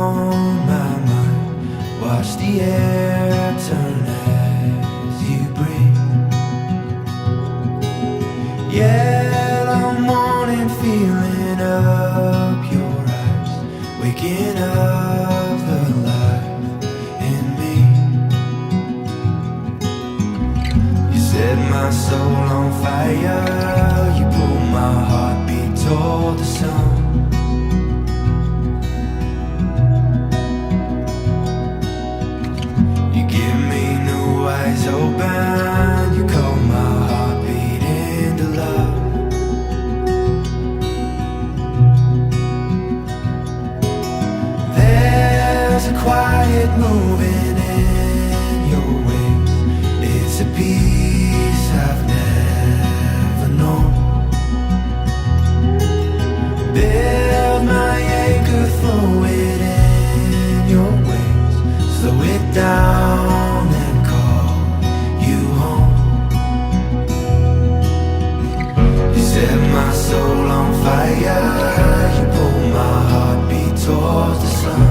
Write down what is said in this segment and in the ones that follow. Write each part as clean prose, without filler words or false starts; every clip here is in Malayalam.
on my mind. Watch the air turn as you breathe. Yellow morning feeling up your eyes, waking up the life in me. You set my soul on fire, you pull my heartbeat toward the sun. You give me new eyes open, you call my heartbeat into love. There's a quiet moving in your ways, it's a peace I've never known. Build my anchor, throw it in your ways, slow it down and call you home. You set my soul on fire, you pull my heartbeat towards the sun.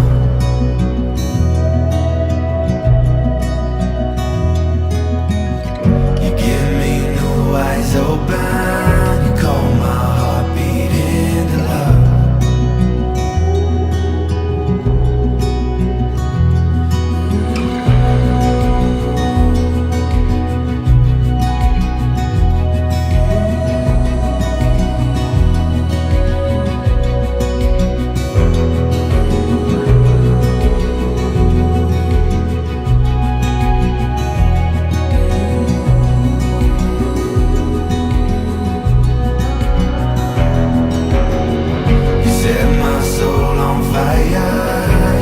You give me new eyes open, you call my heartbeat into love. You set my soul on fire,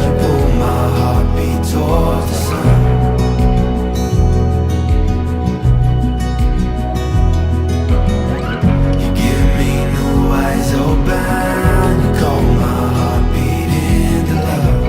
you pull my heartbeat towards the sun. You give me new eyes open, you call my heartbeat into love.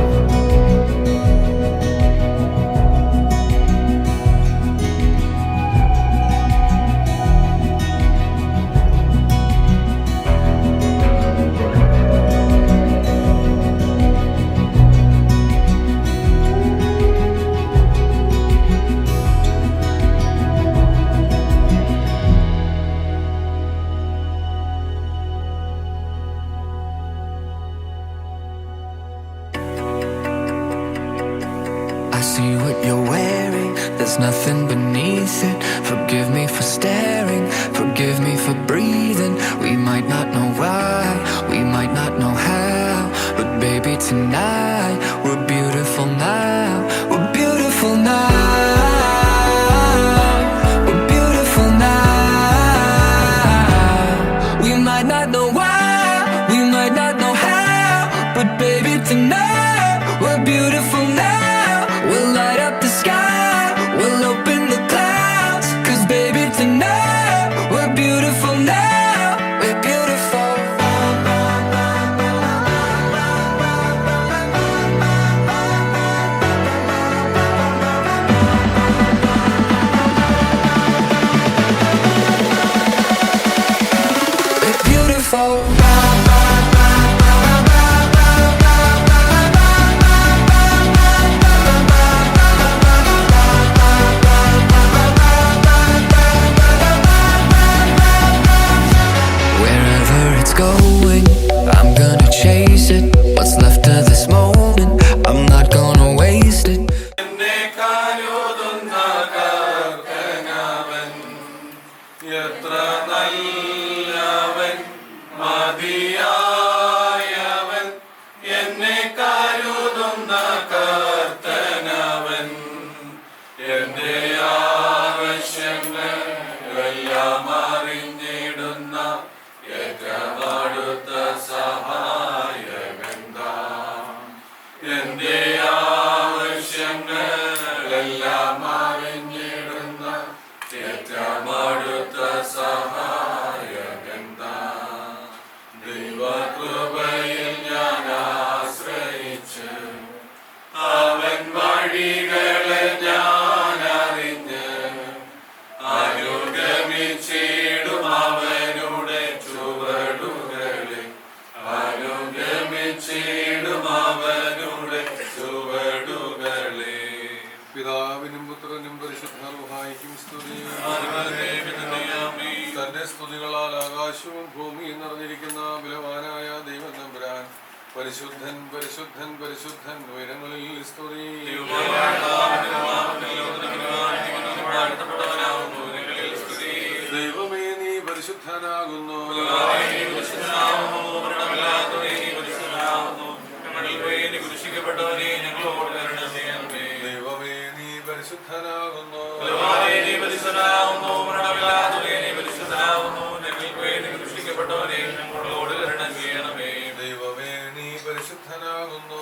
I see what you're wearing, there's nothing beneath it. Forgive me for staring, forgive me for breathing. We might not know why, we might not know how, but baby tonight, we're beautiful now. We're beautiful now. We're beautiful now. We might not know why, we might not know how, but baby tonight, we're beautiful now. We'll light up the sky, we'll open the clouds, 'cause baby tonight, we're beautiful now. We're beautiful. We're beautiful. Wherever it's going, I'm gonna chase it. What's left of this moment, I'm not gonna waste it. എന്നെ കരുതുന്ന കർത്തനവൻ, എത്ര നല്ലവൻ, മതിയായവൻ. എന്നെ കരുതുന്ന കർത്തനവൻ, എന്റെ ആവശ്യങ്ങൾ എല്ലാം അറിഞ്ഞിടുന്ന ഏറ്റവും അടുത്ത സഹായകൻ താൻ. എന്റെ ആവശ്യങ്ങളെല്ലാം അറിഞ്ഞിടുന്ന ഏറ്റവും അടുത്ത സഹായകൻ താൻ. ദൈവകൃപയിൽ ഞാൻ ആശ്രയിച്ച് അവൻ വഴികളെ ഞാൻ അറിഞ്ഞ് അനുഗമിച്ചിടും അവനുടെ ചുവടുകളെ, അനുഗമിച്ചിടും അവനുടെ ആകാശവും ഭൂമിയും നിറഞ്ഞിരിക്കുന്ന ബലവാനായ ദൈവം തമ്പുരാൻ പരിശുദ്ധൻ പരിശുദ്ധൻ പരിശുദ്ധൻ ഉയരങ്ങളിൽ സ്തുതി. ദൈവമേ നീ പരിശുദ്ധനാകുന്നു. കുരിശിക്കപ്പെട്ടവനെ ഞങ്ങളോട് കരുണ ചെയ്യണമേ. ദൈവമേ നീ പരിശുദ്ധനാകുന്നു. കുരിശിക്കപ്പെട്ടവനെ ഞങ്ങളോട് കരുണ ചെയ്യണമേ. ദൈവമേ നീ പരിശുദ്ധനാകുന്നു.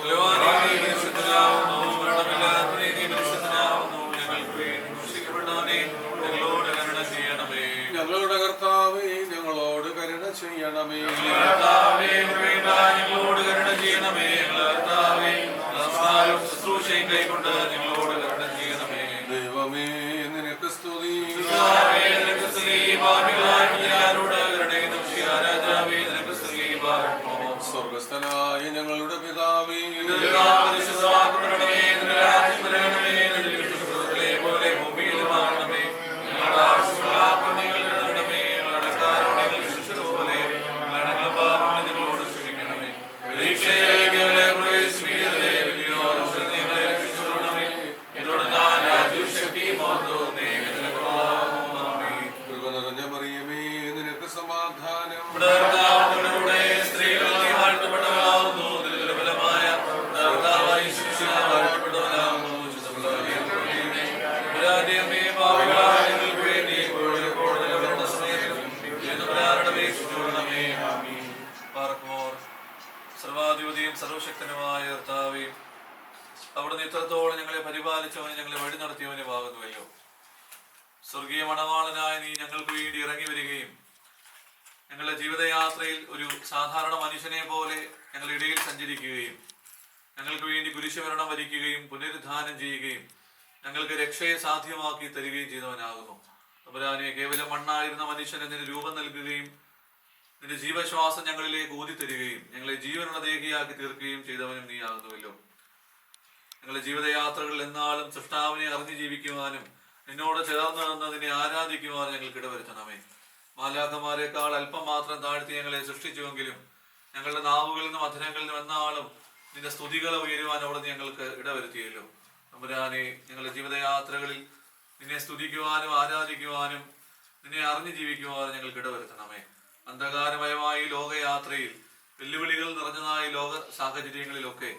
ഞങ്ങളുടെ കർത്താവേ ഞങ്ങളോട് കരുണ ചെയ്യണമേ. ഞങ്ങളോട് കരുണ ചെയ്യണമേ. ശുശ്രൂഷയും കൈക്കൊണ്ട് ഞങ്ങളോട് കരുണ ചെയ്യണമേ. ദൈവമേ നിനക്ക് സ്തുതി. സ്വർഗസ്ഥനായ ഞങ്ങളുടെ പിതാവേ സർവാധിപതിയും സർവശക്തനുമായ കർത്താവേ, അവിടുന്ന് ഇത്രത്തോളം ഞങ്ങളെ പരിപാലിച്ചവനും ഞങ്ങളെ വഴി നടത്തിയവനുമാകുന്നുവല്ലോ. സ്വർഗീയ മണവാളനായ നീ ഞങ്ങൾക്ക് വേണ്ടി ഇറങ്ങി വരികയും ഞങ്ങളുടെ ജീവിതയാത്രയിൽ ഒരു സാധാരണ മനുഷ്യനെ പോലെ ഞങ്ങളുടെ ഇടയിൽ സഞ്ചരിക്കുകയും ഞങ്ങൾക്ക് വേണ്ടി കുരിശുമരണം വരിക്കുകയും പുനരുദ്ധാനം ചെയ്യുകയും ഞങ്ങൾക്ക് രക്ഷയെ സാധ്യമാക്കി തരികയും ചെയ്തവനാകുന്നു. തമ്പുരാനെ, കേവലം മണ്ണായിരുന്ന മനുഷ്യന് നിന്റെ രൂപം നൽകുകയും നിന്റെ ജീവശ്വാസം ഞങ്ങളിലേക്ക് ഊതിത്തരികയും ഞങ്ങളെ ജീവനുള്ള ദേഹിയാക്കി തീർക്കുകയും ചെയ്തവനും നീ ആകുന്നുവല്ലോ. ഞങ്ങളുടെ ജീവിതയാത്രകളിൽ എന്നാളും സൃഷ്ടാവിനെ അറിഞ്ഞു ജീവിക്കുവാനും നിന്നോട് ചേർന്ന് നിന്ന് നിന്നെ ആരാധിക്കുവാനും ഞങ്ങൾക്ക് ഇടവരുത്തണമേ. മാലാഖമാരെക്കാൾ അല്പം മാത്രം താഴ്ത്തി ഞങ്ങളെ സൃഷ്ടിച്ചുവെങ്കിലും ഞങ്ങളുടെ നാവുകളിൽ നിന്നും അധരങ്ങളിൽ നിന്നും എന്നാളും നിന്റെ സ്തുതികളെ ഉയരുവാൻ അവിടെ ഞങ്ങൾക്ക് ഇടവരുത്തിയല്ലോ. തമ്പുരാനെ, ഞങ്ങളുടെ ജീവിതയാത്രകളിൽ നിന്നെ സ്തുതിക്കുവാനും ആരാധിക്കുവാനും നിന്നെ അറിഞ്ഞു ജീവിക്കുവാനും ഞങ്ങൾക്ക് ഇടവരുത്തണമേ. അന്ധകാരമയമായ ഈ ലോകയാത്രയിൽ വെല്ലുവിളികൾ നിറഞ്ഞതായ ലോക സാഹചര്യങ്ങളിലൊക്കെ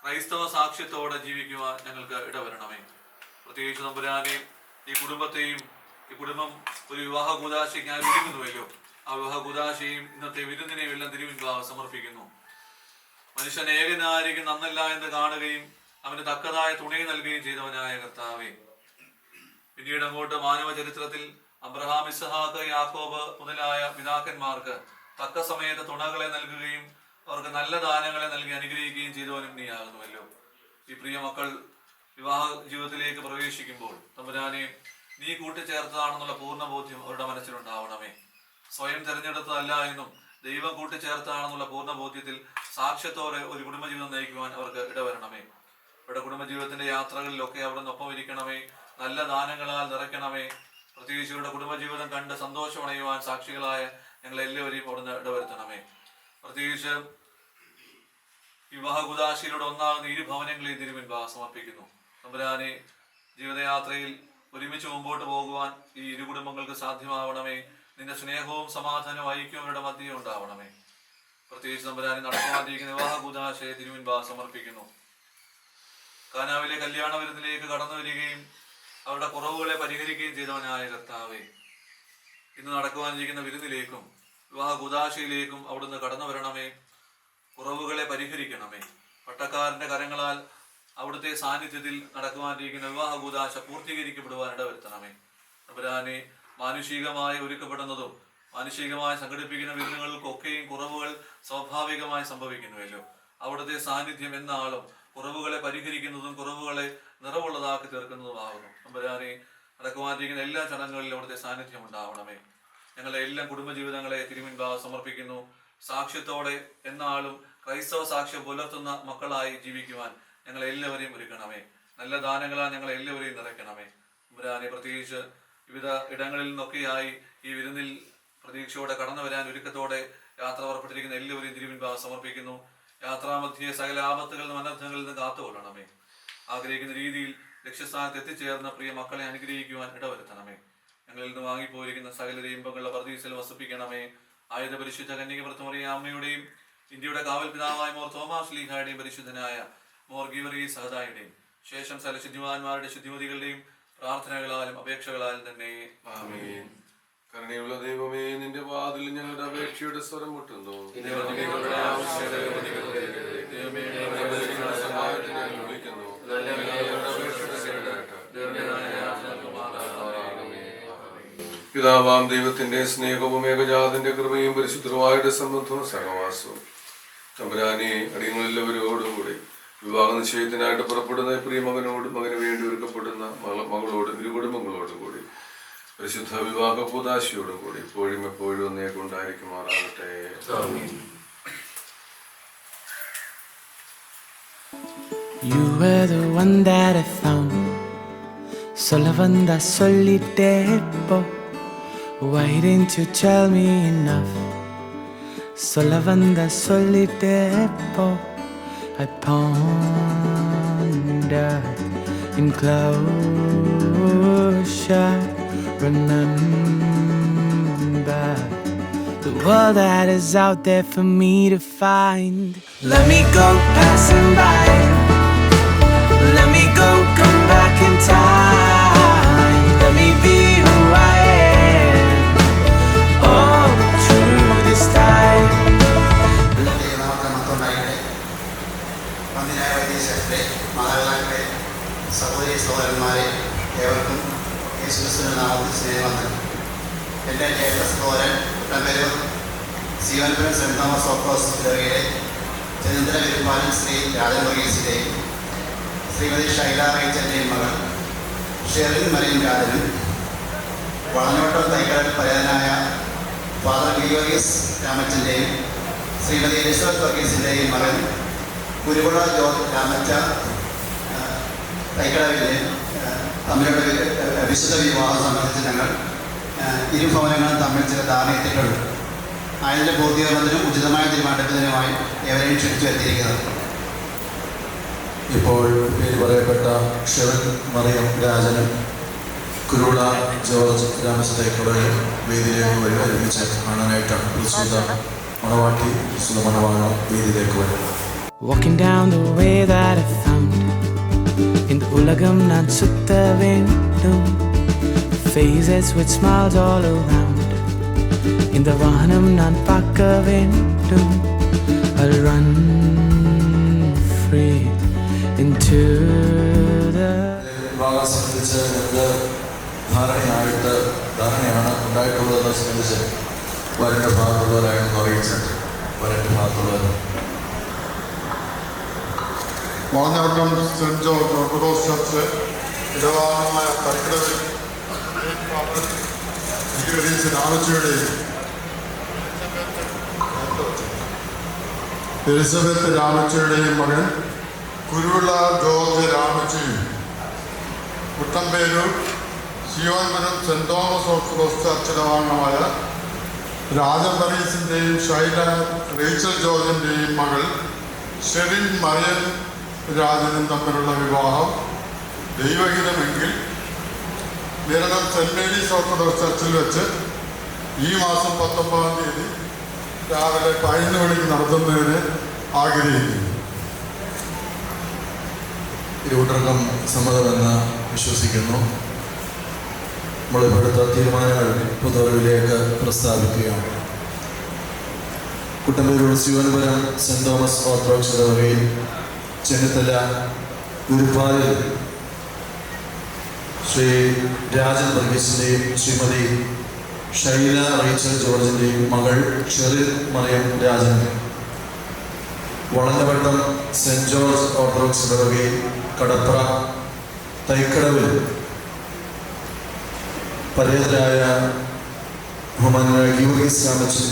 ക്രൈസ്തവ സാക്ഷ്യത്തോടെ ജീവിക്കുവാൻ ഞങ്ങൾക്ക് ഇടവരണമേ. പ്രത്യേകിച്ച് തമ്പുരാനെ, ഈ കുടുംബത്തെയും ഈ കുടുംബം ഒരു വിവാഹ കൂദാശയ്ക്കായി ഒരുങ്ങുന്നുവല്ലോ. ആ വിവാഹ കൂദാശയും ഇന്നത്തെ വിരുന്നിനെയും എല്ലാം തിരുമുൻപാകെ സമർപ്പിക്കുന്നു. മനുഷ്യൻ ഏകനായിരിക്കും നന്നല്ല എന്ന് കാണുകയും അവന് തക്കതായ തുണി നൽകുകയും ചെയ്തവനായ കർത്താവേ, പിന്നീട് അങ്ങോട്ട് മാനവ ചരിത്രത്തിൽ അബ്രഹാം, ഇസ്ഹാക്ക്, യാക്കോബ് മുതലായ പിതാക്കന്മാർക്ക് തക്ക സമയത്ത് തുണകളെ നൽകുകയും അവർക്ക് നല്ല ദാനങ്ങളെ നൽകി അനുഗ്രഹിക്കുകയും ചെയ്തവനും നീ ആകുന്നുവല്ലോ. ഈ പ്രിയ മക്കൾ വിവാഹ ജീവിതത്തിലേക്ക് പ്രവേശിക്കുമ്പോൾ തമ്പുരാനെ, നീ കൂട്ടിച്ചേർത്തതാണെന്നുള്ള പൂർണ്ണ ബോധ്യം അവരുടെ മനസ്സിലുണ്ടാവണമേ. സ്വയം തിരഞ്ഞെടുത്തതല്ല എന്നും ദൈവം കൂട്ടിച്ചേർത്തതാണെന്നുള്ള പൂർണ്ണ ബോധ്യത്തിൽ സാക്ഷ്യത്തോടെ ഒരു കുടുംബജീവിതം നയിക്കുവാൻ അവർക്ക് ഇടവരണമേ. അവരുടെ കുടുംബജീവിതത്തിന്റെ യാത്രകളിലൊക്കെ അവിടെ നിന്നൊപ്പം ഇരിക്കണമേ. നല്ല ദാനങ്ങളാൽ നിറയ്ക്കണമേ. പ്രത്യേകിച്ച് ഇവരുടെ കുടുംബജീവിതം കണ്ട് സന്തോഷമണയുവാൻ സാക്ഷികളായ ഞങ്ങളെല്ലാവരെയും അവിടുന്ന് ഇടവരുത്തണമേ. പ്രത്യേകിച്ച് വിവാഹ കുദാശയിലൂടെ ഒന്നാകുന്ന ഇരു ഭവനങ്ങളെ തിരുമുൻപാകെ സമർപ്പിക്കുന്നു. തമ്പുരാനെ, ജീവിതയാത്രയിൽ ഒരുമിച്ച് മുമ്പോട്ട് പോകുവാൻ ഈ ഇരു കുടുംബങ്ങൾക്ക് സാധ്യമാവണമേ. നിന്റെ സ്നേഹവും സമാധാനവും ഐക്യവും അവരുടെ മധ്യേ ഉണ്ടാവണമേ. പ്രത്യേകിച്ച് തമ്പുരാനെ, നടക്കുവാനിരിക്കുന്ന വിവാഹ കുദാശയെ തിരുമുൻപാകെ സമർപ്പിക്കുന്നു. കാനാവിലെ കല്യാണ വിരുന്നിലേക്ക് കടന്നു വരികയും അവരുടെ കുറവുകളെ പരിഹരിക്കുകയും ചെയ്തവനായ കർത്താവേ, ഇന്ന് നടക്കുവാനിരിക്കുന്ന വിരുന്നിലേക്കും വിവാഹ കുദാശയിലേക്കും അവിടുന്ന് കടന്നു വരണമേ. കുറവുകളെ പരിഹരിക്കണമേ. പട്ടക്കാരന്റെ കരങ്ങളാൽ അവിടുത്തെ സാന്നിധ്യത്തിൽ നടക്കുവാനിരിക്കുന്ന വിവാഹ കൂദാശ പൂർത്തീകരിക്കപ്പെടുവാൻ ഇടവരുത്തണമേ. തമ്പുരാനെ, മാനുഷികമായി ഒരുക്കപ്പെടുന്നതും മാനുഷികമായി സംഘടിപ്പിക്കുന്ന വിരുന്നുകൾക്കൊക്കെയും കുറവുകൾ സ്വാഭാവികമായി സംഭവിക്കുന്നുവല്ലോ. അവിടുത്തെ സാന്നിധ്യം എന്നാളും കുറവുകളെ പരിഹരിക്കുന്നതും കുറവുകളെ നിറവുള്ളതാക്കി തീർക്കുന്നതുമാകുന്നു. തമ്പുരാനെ, നടക്കുവാനിരിക്കുന്ന എല്ലാ ചടങ്ങുകളിലും അവിടുത്തെ സാന്നിധ്യം ഉണ്ടാവണമേ. ഞങ്ങളുടെ എല്ലാ കുടുംബജീവിതങ്ങളെ തിരുമുൻപാകെ സമർപ്പിക്കുന്നു. സാക്ഷ്യത്തോടെ എന്നാളും ക്രൈസ്തവ സാക്ഷ്യം പുലർത്തുന്ന മക്കളായി ജീവിക്കുവാൻ ഞങ്ങളെല്ലാവരെയും ഒരുക്കണമേ. നല്ല ദാനങ്ങളാൽ ഞങ്ങളെല്ലാവരെയും നിറയ്ക്കണമേ. തമ്പുരാനെ, പ്രത്യേകിച്ച് വിവിധ ഇടങ്ങളിൽ നിന്നൊക്കെയായി ഈ വിരുന്നിൽ പ്രതീക്ഷയോടെ കടന്നു വരാൻ ഒരുക്കത്തോടെ യാത്ര പുറപ്പെട്ടിരിക്കുന്ന എല്ലാവരെയും തിരുമുൻപാകെ സമർപ്പിക്കുന്നു. യാത്രാമധ്യേ സകല ആപത്തുകളിൽ നിന്നും അനർത്ഥങ്ങളിൽ നിന്നും കാത്തുകൊള്ളണമേ. ആഗ്രഹിക്കുന്ന രീതിയിൽ ലക്ഷ്യസ്ഥാനത്ത് എത്തിച്ചേർന്ന പ്രിയ മക്കളെ അനുഗ്രഹിക്കുവാൻ ഇടവരുത്തണമേ. ഞങ്ങളിൽ നിന്ന് വാങ്ങിപ്പോയിരിക്കുന്ന സകല ഇമ്പങ്ങളുടെ പർദീസിൽ വസിപ്പിക്കണമേ. ആയുധ പരിശുദ്ധ കന്യകമറിയ അമ്മയുടെയും ഇന്ത്യയുടെ കാവൽ പിതാവായ മോർ തോമാസ് ലീഹായുടെയും പരിശുദ്ധനായ മോർ ഗീവർഗീസ് സഹദായുടെയും ശേഷം സകല ശുദ്ധിമാന്മാരുടെ ശുദ്ധിമതികളുടെയും പ്രാർത്ഥനകളാലും അപേക്ഷകളാലും തന്നെ ആമേൻ. കരുണയുള്ള ദൈവമേ, നിന്റെ വാതിൽ ഞങ്ങളുടെ അപേക്ഷയുടെ സ്വരം മുട്ടുന്നു. വിളിക്കുന്നു. പിതാവാം ദൈവത്തിന്റെ സ്നേഹവും ഏകജാതന്റെ കൃപയും പരിശുദ്ധമായുടെ സംബന്ധവും സഹവാസവും തമ്പുരാനെ അടിയങ്ങളെല്ലാവരോടുകൂടി വിവാഹ നിശ്ചയത്തിനായിട്ട് പുറപ്പെടുന്ന പ്രിയ മകനോടും മകന് വേണ്ടി ഒരുക്കപ്പെടുന്ന മകളോടും ഇരു കുടുംബങ്ങളോടും കൂടി പരിശുദ്ധ വിവാഹ കൂദാശയോടും കൂടി ഇപ്പോഴും എപ്പോഴും ഒന്നേക്ക് ഉണ്ടായിരിക്കുമാറാകട്ടെ. You were the one that I found. Solo vanda solitepo. Why didn't you tell me enough? Solo vanda solitepo. I ponder in closure. Remember the world that is out there for me to find. Let me go passing by. Let me go, come back in time. Let me be who I am. Oh, through this time. സഹോദരി സഹോദരന്മാരെ, ഏവർക്കും യേശുക്രിസ്തുവിന്റെ നാമത്തിൽ സ്നേഹവന്ദനം. എൻ്റെ ജ്യേഷ്ഠ സഹോദരൻ Kuttamperoor Sivanpuram saint Thomas orthodox ഇടവകയിലെ ചരിത്ര പെരുമാനും ശ്രീ രാജൻ വർഗീസിൻ്റെയും ശ്രീമതി ഷൈല റേച്ചലിൻ്റെയും മകൾ ഷെറിൻ മരിയൻ രാജനും വളഞ്ഞോട്ടം തൈക്കടൽ പരേതനായ ഫാദർ ഗീവർഗീസ് രാമച്ചൻ്റെയും ശ്രീമതി എലിസബത്ത് വർഗീസിൻ്റെയും മകൻ കുരുകുള ജോർജ് രാമച്ച തൈക്കടവിലെ തമ്മിലുള്ള വിശുദ്ധ വിവാഹം സംബന്ധിച്ച് ഞങ്ങൾ ഇരുഭവനങ്ങളും തമ്മിൽ ചില ധാരണയെത്തിയിട്ടുണ്ട്. അതിൻ്റെ പൂർത്തീകരണത്തിനും ഉചിതമായ തീരുമാനത്തിനുമായി എവരെയും ക്ഷണിച്ചു വരുത്തിയിരിക്കുന്നത്. ഇപ്പോൾ പേര് പറയപ്പെട്ട ഷെറിൻ മറിയം രാജനും കുരുള ജോർജ് രാമചന്ദ്രയുടെ വേദിയിലേക്ക് വരും. ഒരുമിച്ച് കാണാനായിട്ടാണ് പ്രസ്തുത മണവാട്ടി പ്രസ്തുത മണവാള വേദിയിലേക്ക് വരും. Walking down the way that I found. In the ulagam nan sutta vendum. Faces with smiles all around. In the vahanam nan pakka vendum. I'll run free into the. വിവാഹം സംബന്ധിച്ച് ഞങ്ങൾക്ക് ധാരണയാണ് ഉണ്ടായിട്ടുള്ളതെന്ന് സംബന്ധിച്ച് വരൻ്റെ ഭാഗത്തുള്ളവരായിരുന്നു അറിയിച്ചിട്ട് വരൻ്റെ ഭാഗത്തുള്ളവർ Valanjavattom saint George Orthodox church ഇടവാളമായ തൈക്കടവിൽ രാമച്ചയുടെയും എലിസബത്ത് രാമച്ചയുടെയും മകൻ കുരുവിള ജോർജ് രാമച്ചയും Kuttamperoor Sivanpuram saint Thomas Orthodox church ഇടവാളമായ രാജൻ വർഗീസിൻ്റെയും ഷൈല റേച്ചൽ ജോർജിൻ്റെയും മകൾ ഷെറിൻ മറിയൻ രാജനും തമ്മിലുള്ള വിവാഹം ദൈവഹിതമെങ്കിൽ നിരണം സെന്റ് മേരീസ് ഓർത്തഡോക്സ് ചർച്ചിൽ വെച്ച് ഈ മാസം 19-ാം തീയതി രാവിലെ 11 മണിക്ക് നടത്തുന്നതിന് ആഗ്രഹിക്കുന്നു. ഇരുകൂട്ടർക്കും സമ്മതമെന്ന് വിശ്വസിക്കുന്നു. നമ്മളിപ്പോഴത്തെ തീരുമാനങ്ങൾ പൊതുവരവിലേക്ക് പ്രസ്താവിക്കുകയാണ്. Kuttamperoor Sivanpuram saint Thomas orthodox ഇടവകയിൽ ചെന്നിത്തല ഗുരുപാലിൽ ശ്രീ രാജൻ വർഗീസിൻ്റെയും ശ്രീമതി ഷൈല റേച്ചൽ ജോർജിൻ്റെയും മകൾ Sherin Mariyam Rajan Valanjavattom saint George orthodox ഇടവകയിൽ കടപ്ര തൈക്കടവിൽ പരേതരായ ബഹുമാനായ ഗീവർഗീസ് രാമച്ചൻ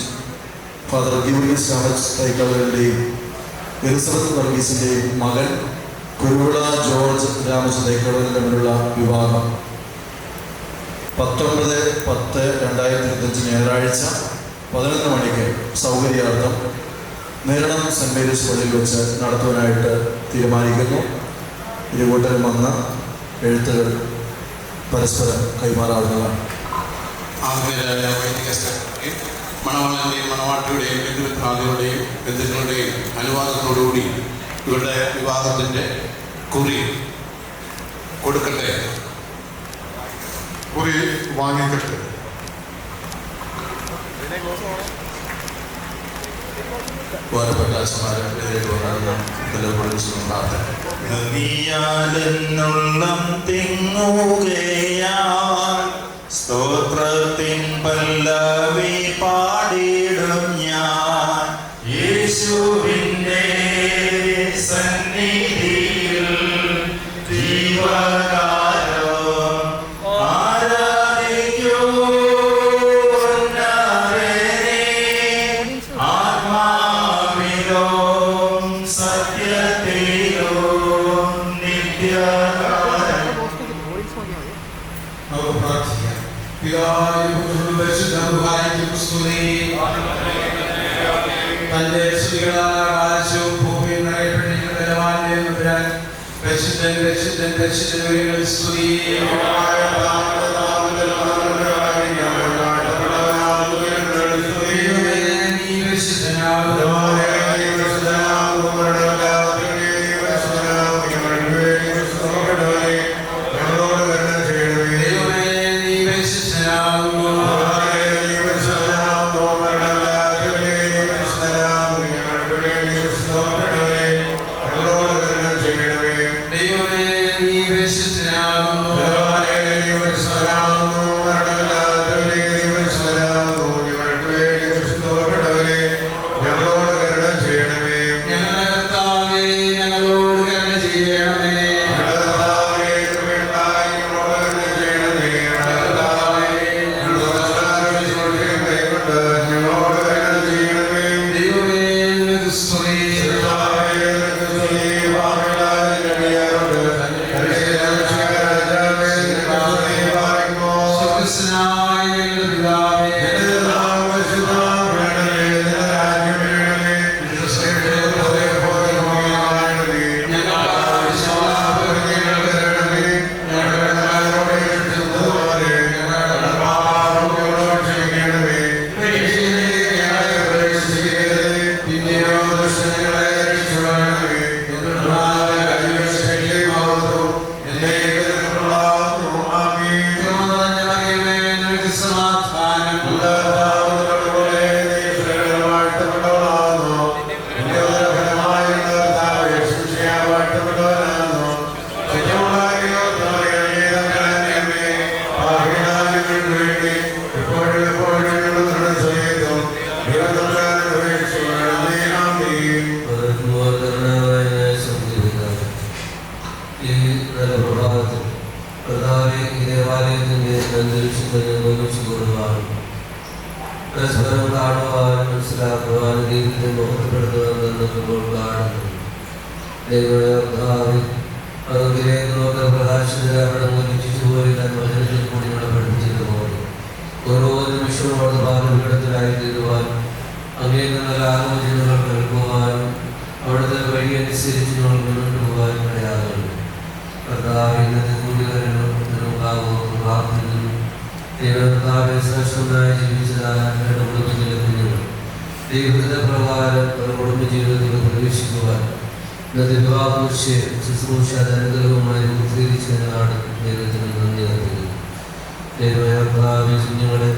ഫാദർ ഗീവർഗീസ് രാമച്ചൻ തൈക്കടവിൻ്റെയും എലിസബത്ത് വർഗീസിൻ്റെയും മകൻ കുരുവിള ജോർജ് രാമചന്ദ്ര തൈക്കടവിൽ തമ്മിലുള്ള വിവാഹം 19/10/2025 ഞായറാഴ്ച 11 മണിക്ക് സൗകര്യാർത്ഥം നേരണം സെൻറ് മേരീസ് പള്ളിയിൽ വെച്ച് നടത്തുവാനായിട്ട് തീരുമാനിക്കുന്നു. ഇരുകൂട്ടരും വന്ന എഴുത്തുകൾ പരസ്പരം കൈമാറാവുന്നതാണ്. ആദ്യരായ വൈദിക സെക്രട്ടറിയും മണവാളൻ്റെയും മണവാട്ടിയുടെയും ബന്ധുമിത്രാദികളുടെയും ബന്ധുക്കളുടെയും അനുവാദത്തോടുകൂടി ഇവരുടെ വിവാഹത്തിൻ്റെ കുറി കൊടുക്കട്ടെ. കുറി വാങ്ങിക്കട്ടെ. ബഹുമാനപ്പെട്ട അച്ഛന്മാരെ എതിരേറ്റ് വന്നാണ് പ്രാർത്ഥന. നീയാലെന്നുള്ളം തിങ്ങുകയാൽ സ്തോത്രത്തിൻ പല്ലവി പാടിടും ഞാൻ. യേശുവിൻ്റെ സന്നിധിയിൽ ജീവകാലം ആരാധിക്കൂ ആത്മാവിലും സത്യത്തിലും നിത്യകാലം. നമുക്ക് പ്രാർത്ഥിക്കാം. പിതാവിനും പുത്രനും പരിശുദ്ധാത്മാവിനും സ്തുതി. തന്റെ സ്തുതികളാൽ ആകാശവും ഭൂമിയും നിറയപ്പെട്ടിരിക്കുന്ന ബലവാന്റെ തമ്പുരാൻ പരിശുദ്ധൻ പരിശുദ്ധൻ പരിശുദ്ധൻ ഉയരങ്ങളിൽ സ്തുതി. പരസ്പരം കാണുവാനും മനസ്സിലാക്കുവാനും ദൈവത്തെ ബോധപ്പെടുത്തുവാനും കാണുന്നു. ദൈവം പ്രകാശിതരാവണം മൂലിച്ചുപോയി താൻ വചനത്തിൽ കൂടി നമ്മളെ പഠിപ്പിച്ചിരുന്നു. ഓരോ നിമിഷവും അവിടെ പാതപീഠത്തിലായി തീരുവാൻ അങ്ങേക്ക് നല്ല ആലോചനകൾ കേൾക്കുവാനും അവിടുത്തെ വഴി അനുസരിച്ച് നമ്മൾ മുന്നോട്ട് പോകാനും ഇടയാകുന്നു. കർത്താവ് ഇന്നത്തെ കൂടിവരനുണ്ടാകുന്നു പ്രാർത്ഥിക്കുന്നു. ദൈവകർത്താവെ ശ്രേഷ്ഠമായി ജീവിച്ചതായ അവരുടെ കുടുംബത്തിലെ കുഞ്ഞുങ്ങൾ ദൈവത്തിന്റെ പ്രകാരം ഒരു കുടുംബ ജീവിതത്തിൽ പ്രവേശിക്കുവാൻ ഇന്നത്തെ ശുശ്രൂഷ അനുഗ്രഹമായി ഉദ്ധരിച്ചതിനാണ് ദൈവത്തിന് നന്ദി അറിയിക്കുന്നു. ദൈവകർത്താവെ കുഞ്ഞുങ്ങളെ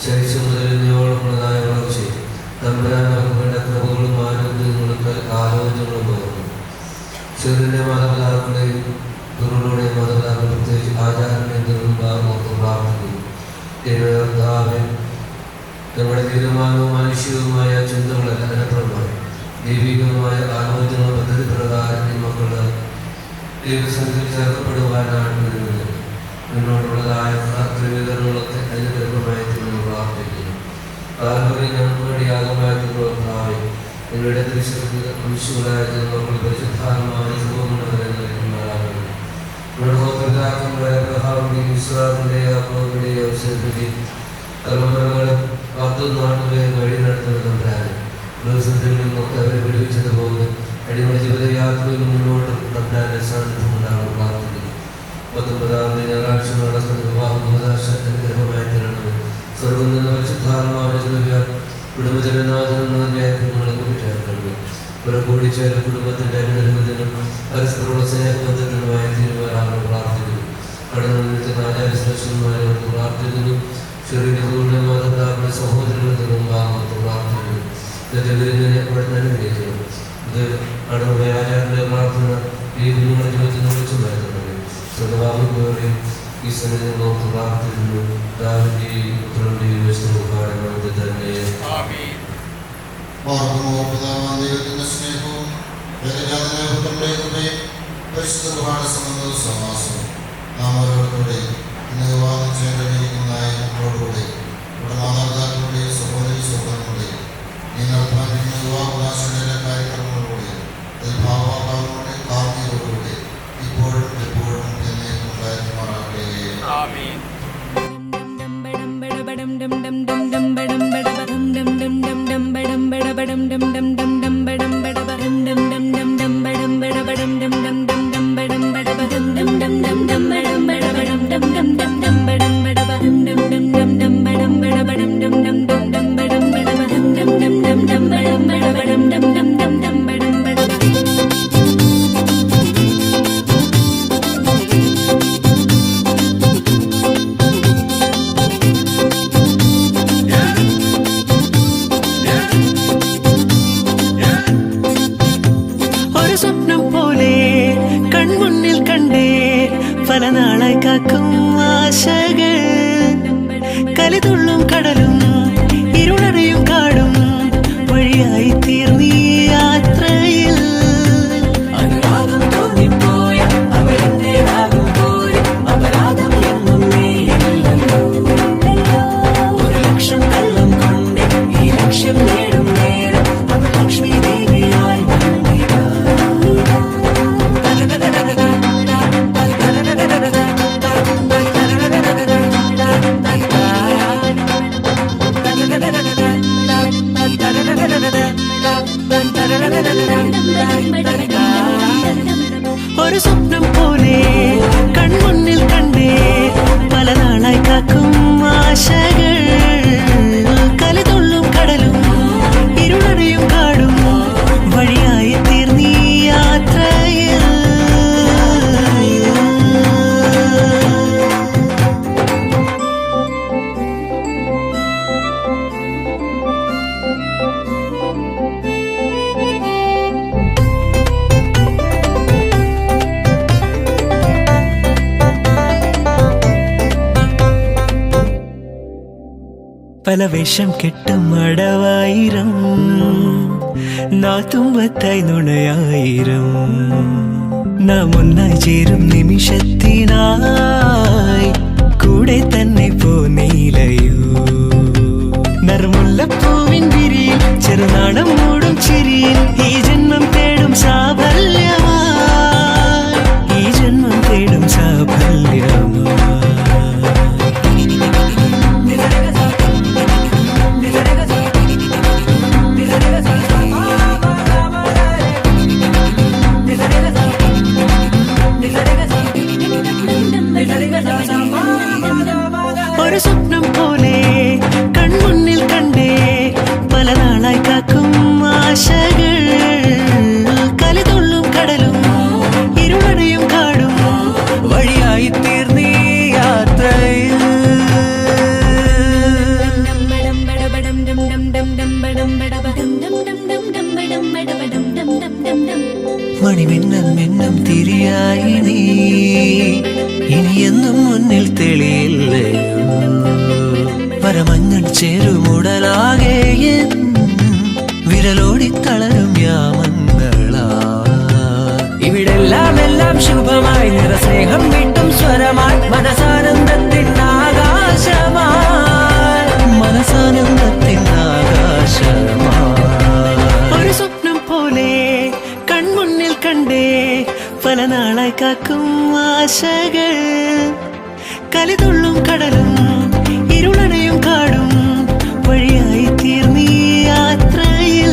ശൈശം മുതൽ നിയോളമുള്ളതായ വളർച്ചയും തമ്പുരാൻ അവർക്ക് വേണ്ട കൃപകളും ആരോഗ്യങ്ങളും ആലോചനകളും പകർന്നു. ചെറിയ മാതാപിതാക്കളെയും തുറകളുടെ മാതാപിതാക്കൾ പ്രത്യേകിച്ച് ആചാരങ്ങളും പ്രാർത്ഥിക്കുന്നു. ദൈവകർത്താവെ നമ്മുടെ തീരുമാനവും മാനുഷികവുമായ ചിന്തകളല്ല അതിനപ്പുറമായി ദൈവികമായ ആലോചന പദ്ധതി പ്രകാരം ഈ മക്കളുടെ ദൈവസംഘത്തിൽ ചേർക്കപ്പെടുവാനാണ് വരുന്നത്. മുന്നോട്ടുള്ളതായ ക്രമീകരണങ്ങളൊക്കെ അതിന് ഗർഭമായി നമ്മൾ പ്രാർത്ഥിക്കുന്നു. താല്പര്യം ഞങ്ങൾക്ക് വേണ്ടി യാഗമായിട്ടുള്ളതായി നിങ്ങളുടെ ദൃശ്യങ്ങളായ മക്കൾ പരിശുദ്ധാത്മായ സുഖമുള്ളവരെന്ന് നിങ്ങളുടെ ഗോത്രപിതാക്കളുടെ അബ്രഹാമിന്റെയും ഇസ്രായേലിന്റെയും യാക്കോബിന്റെയും മനുഷ്യർക്ക് തലമുറകളെ കാത്തു നാട്ടുകളെ വഴി നടത്തുന്ന തമ്പുരാനെ ദിവസത്തിൽ നിന്നൊക്കെ അവരെ വിടുവിച്ചതുപോലെ അടിമ ജീവിതയാത്രയിൽ മുന്നോട്ട് തമ്പുരാനെ സാന്നിധ്യമുണ്ടാകാൻ പ്രാർത്ഥിക്കുന്നു. 19-ാം ഞായറാഴ്ച നടക്കുന്ന വിവാഹം ഗൃഹമായി തീരണമേ. സ്വർഗം നിന്ന് പരിശുദ്ധാത്മാവിനെ കുടുംബജനനാഥനെ കുറിച്ചേർക്കണമേ. ഇവരെ കൂടിച്ചേർന്ന കുടുംബത്തിന്റെ അനുഗ്രഹത്തിനും പരസ്പരമുള്ള സ്നേഹബന്ധത്തിനുമായി തീരുമാനങ്ങൾ പ്രാർത്ഥിക്കുന്നു. കടന്നു നിൽക്കുന്ന ആചാര്യശ്രേഷ്ഠന്മാരോട് പ്രാർത്ഥിക്കുന്നു. ചെറിയ മാതാപിതാക്കളുടെ സഹോദരങ്ങൾക്ക് മുമ്പാകത്ത് പ്രാർത്ഥിക്കുന്നു. ഇതിന്റെ വിരുന്നിനെ അനുഗ്രഹിക്കുന്നു. ഇത് കടന്നുപോയ ആചാര്യന്റെ പ്രാർത്ഥന ഈ കുഞ്ഞുങ്ങളുടെ ജീവിതത്തിൽ വിളിച്ചു വരുത്തുന്നത് സ്വന്തമാകുമ്പോഴേയും ഈ സമയത്ത് നോക്ക് പ്രാർത്ഥിക്കുന്നു. ദാവിന്റെയും പുത്രന്റെയും വിഷ്ണുകാരങ്ങൾക്ക് തന്നെ ദൈവത്തിന്റെ സ്നേഹവും പരിശുദ്ധ സംബന്ധവും സമാസവും നാം ഓരോരുത്തരുടെ ഇന്ന് വിവാഹം ചെയ്യാൻ കഴിഞ്ഞിരിക്കുന്നതായ നമ്മളോടുകൂടെ ഇവിടെ മാതാപിതാക്കളുടെയും സഹോദരി സഹോദരങ്ങളുടെയും ഈ നടപ്പാക്കിക്കുന്ന വിവാഹോദാശയുടെ കാര്യക്രമങ്ങളിലൂടെ അതിൽ ഭാവഭാവങ്ങളുടെ കാർമ്മികരോടുകൂടെ ഇപ്പോഴും എപ്പോഴും എന്നേക്കും ഉണ്ടായിരുമാറാകട്ടെ. പല നാളായി കാക്കും ആശകൾ കലിതുള്ളും കടലും ഇരുളറിയും കാടും വഴിയായി തീർന്നീ യാത്രയിൽ അനുരാഗം തോന്നിപ്പോയ അവരെന്റേതാകുമ്പോൾ അപരാധം എന്നും നീയില്ലല്ലോ. ഒരു ലക്ഷം കള്ളം കൊണ്ട് ഈ ലക്ഷ്യം നേടും നേരം അവൾ ലക്ഷ്മി ദേവിയായി ഒരു സ്വപ്നം പോലെ കൺമുന്നിൽ കണ്ടേ പല നാളായി കാക്കും ആശകൾ കലിതുള്ളും കടലും ഇരുളറിയും കാടും വഴിയായി തീർന്നീ യാത്രയിൽ പല വേഷം കെട്ടും അടവായിരം നാത്തുമ്പത്തായി നുണയായിരം നാം ഒന്നായി ചേരും നിമിഷത്തിനായി കൂടെ തന്നെ പോന്നീലയോ. നറുമുല്ലപ്പൂവിൻ വിരിയിൽ ചെറുനാടം മൂടും ചിരിയിൽ ഈ ജന്മം തേടും സാഫല്യമായി ഈ ജന്മം തേടും സാഫല്യമായി. ഒരു സ്വപ്നം പോലെ കൺമുന്നിൽ കണ്ടേ പല നാളായി കാക്കും ആശകൾ കലിതുള്ളും കടലും ഇരുളറിയും കാടും വഴിയായി തീർന്നീ യാത്രയിൽ മണിമിന്നം മിന്നം തിരിയായി നീ ഇനിയെന്നും മുന്നിൽ തെളിയില്ലയോ. പരമഞ്ഞൾ ചേരുമുടലാകെ വിരലോടി തളരും യാമങ്ങളാ. ഇവിടെല്ലാം എല്ലാം ശുഭമായി നിറസ്നേഹം വീട്ടും സ്വരമായി മനസാനന്ദത്തിൻ ആകാശമായി മനസാനന്ദത്തിൻ ആകാശമായി. ഒരു സ്വപ്നം പോലെ കൺമുന്നിൽ കണ്ടേ പല നാളായി കാക്കും ആശകൾ കലിതുള്ളും കടലും ഇരുളണയും കാടും വഴിയായി തീർന്നീ യാത്രയിൽ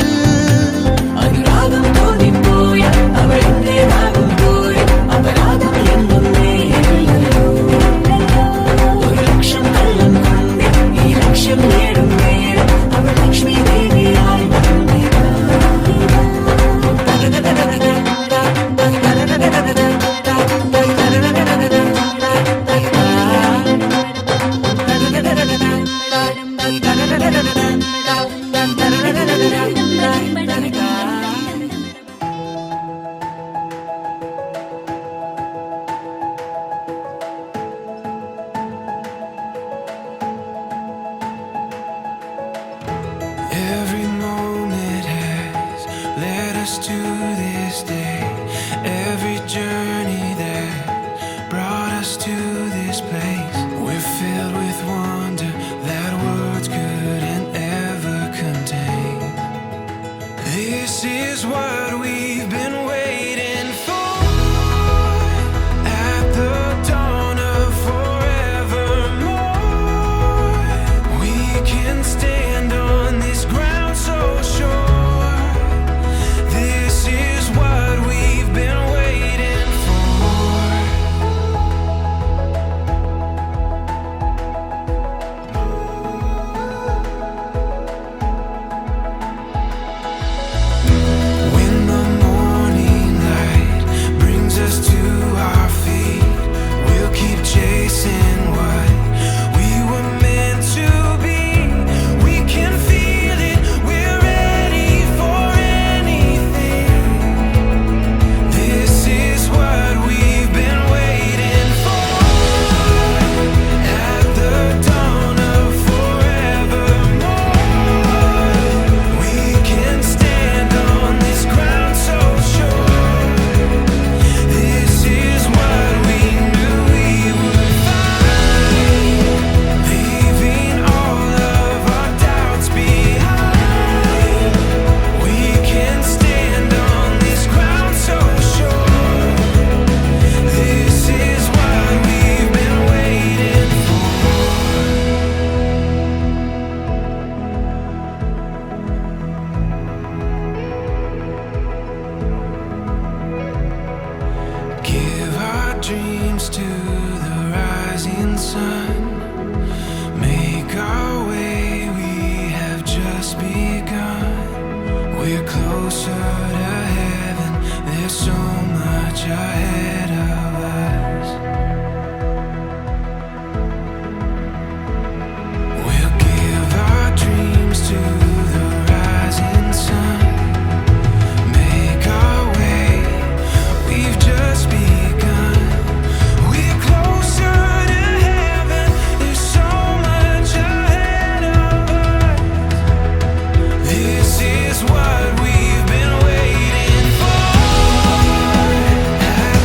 അനുരാഗം തോന്നിപ്പോയ അവൾ എന്റേതാകുമ്പോൾ അപരാധം എന്നൊന്നേ ഒരു ലക്ഷം കള്ളം കൊണ്ട് ഈ ലക്ഷ്യം നേടും നേരം അവൾ Lakshmi ദേവിയായി Every moment has led us to this day. Every journey that brought us to this place. We're filled with wonder that words couldn't ever contain. This is what we've been waiting for. At the dawn of forevermore, we can stand on this ground so sure. This is what we've been waiting for. When the morning light brings us to our feet, we'll keep chasing what we were meant to be. We can feel it, we're ready for anything. This is what we've been waiting for. At the dawn of forevermore, we can stand on this ground so sure. This is what we knew we would find, leaving all of our doubts behind. We can stand on this ground so sure. This is what we've been waiting for. Give our dreams to the rising sun. Make our way, we have just begun. We're closer to heaven, there's so much ahead of us. We'll give our dreams to the rising sun. Make our way, we've just begun. We're closer to heaven, there's so much ahead of us. This is what we've been waiting for. At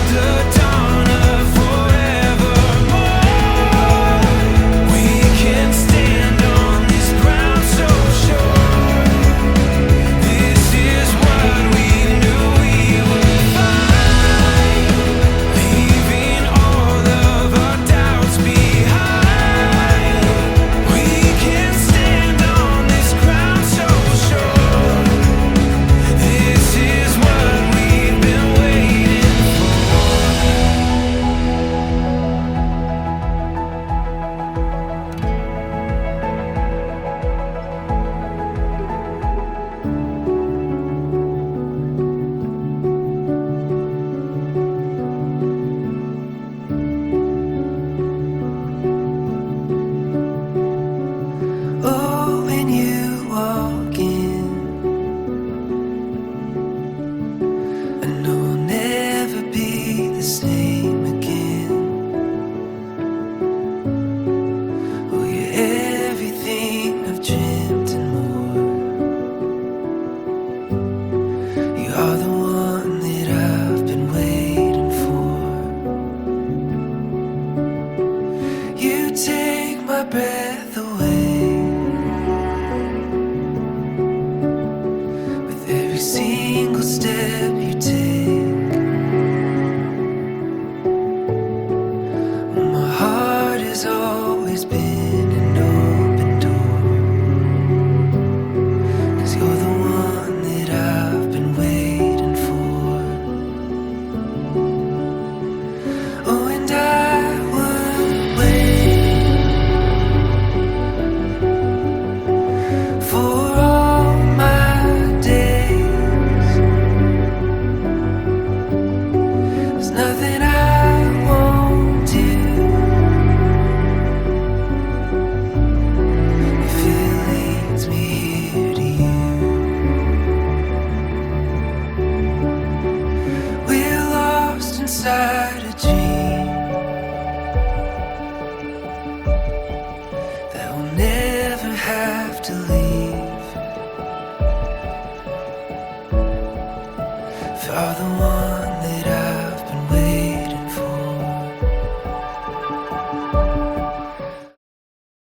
are the one